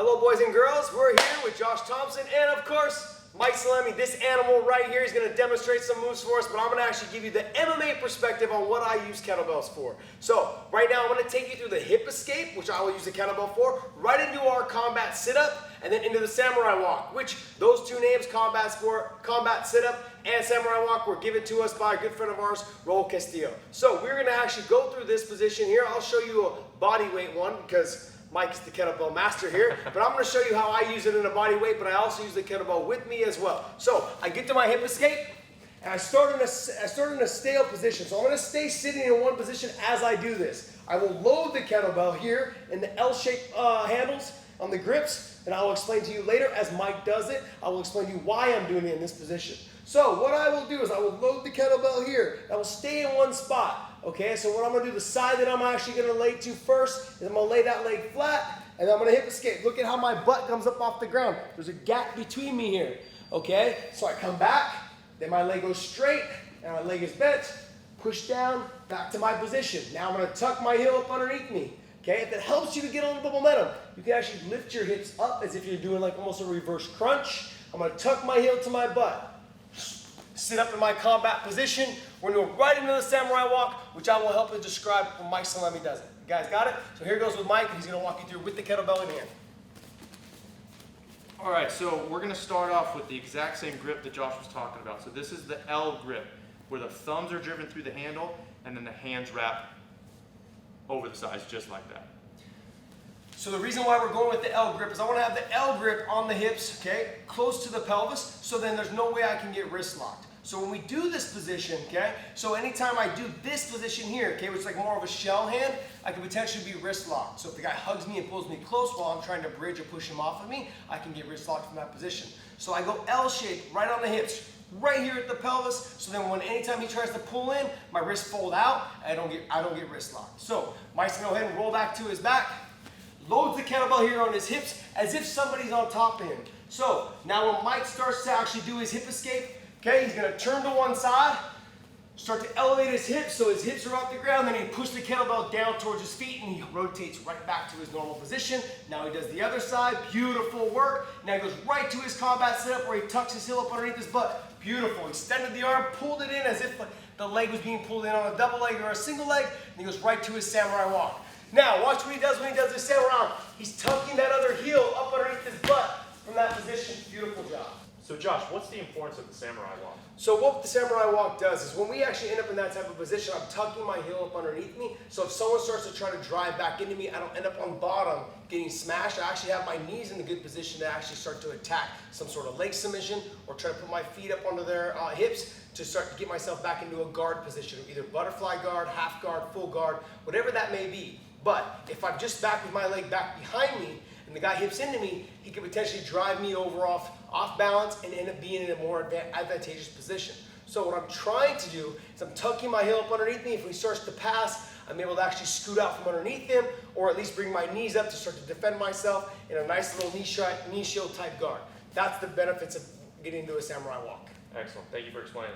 Hello boys and girls, we're here with Josh Thompson and of course Mike Salemi. This animal right here is going to demonstrate some moves for us, but I'm going to actually give you the MMA perspective on what I use kettlebells for. So right now I'm going to take you through the hip escape, which I will use the kettlebell for, right into our combat sit-up, and then into the samurai walk, which those two names, combat sit-up and samurai walk, were given to us by a good friend of ours, Raul Castillo. So we're going to actually go through this position here. I'll show you a body weight one because Mike's the kettlebell master here, but I'm going to show you how I use it in a body weight, but I also use the kettlebell with me as well. So I get to my hip escape, and I start in a stale position. So I'm going to stay sitting in one position as I do this. I will load the kettlebell here in the L-shaped handles on the grips, and I will explain to you later as Mike does it. I will explain to you why I'm doing it in this position. So what I will do is I will load the kettlebell here. I will stay in one spot. Okay, so what I'm going to do, the side that I'm actually going to lay to first is I'm going to lay that leg flat, and then I'm going to hip escape. Look at how my butt comes up off the ground. There's a gap between me here. Okay, so I come back, then my leg goes straight, and my leg is bent, push down, back to my position. Now I'm going to tuck my heel up underneath me. Okay, if that helps you to get a little bit of momentum, you can actually lift your hips up as if you're doing like almost a reverse crunch. I'm going to tuck my heel to my butt. Sit up in my combat position. We're going to go right into the samurai walk, which I will help you describe when Mike Salemi does it. You guys got it? So here goes with Mike, and he's going to walk you through with the kettlebell in hand. All right, so we're going to start off with the exact same grip that Josh was talking about. So this is the L grip, where the thumbs are driven through the handle, and then the hands wrap over the sides, just like that. So the reason why we're going with the L grip is I want to have the L grip on the hips, okay, close to the pelvis, so then there's no way I can get wrist locked. So when we do this position, okay, so anytime I do this position here, okay, which is like more of a shell hand, I can potentially be wrist locked. So if the guy hugs me and pulls me close while I'm trying to bridge or push him off of me, I can get wrist locked from that position. So I go L shape right on the hips, right here at the pelvis, so then anytime he tries to pull in, my wrists fold out, and I don't get wrist locked. So Mike's gonna go ahead and roll back to his back, loads the kettlebell here on his hips as if somebody's on top of him. So now when Mike starts to actually do his hip escape, okay, he's going to turn to one side, start to elevate his hips so his hips are off the ground, then he pushes the kettlebell down towards his feet and he rotates right back to his normal position. Now he does the other side, beautiful work. Now he goes right to his combat setup where he tucks his heel up underneath his butt. Beautiful, extended the arm, pulled it in as if the leg was being pulled in on a double leg or a single leg, and he goes right to his samurai walk. Now watch what he does when he does his samurai. He's tucking that other heel up underneath his butt from that position. Beautiful job. So Josh, what's the importance of the samurai walk? So what the samurai walk does is when we actually end up in that type of position, I'm tucking my heel up underneath me. So if someone starts to try to drive back into me, I don't end up on bottom getting smashed. I actually have my knees in a good position to actually start to attack some sort of leg submission or try to put my feet up onto their hips to start to get myself back into a guard position, either butterfly guard, half guard, full guard, whatever that may be. But if I'm just back with my leg back behind me and the guy hips into me, he could potentially drive me over off balance and end up being in a more advantageous position. So what I'm trying to do is I'm tucking my heel up underneath me. If he starts to pass, I'm able to actually scoot out from underneath him or at least bring my knees up to start to defend myself in a nice little knee shield type guard. That's the benefits of getting into a samurai walk. Excellent. Thank you for explaining.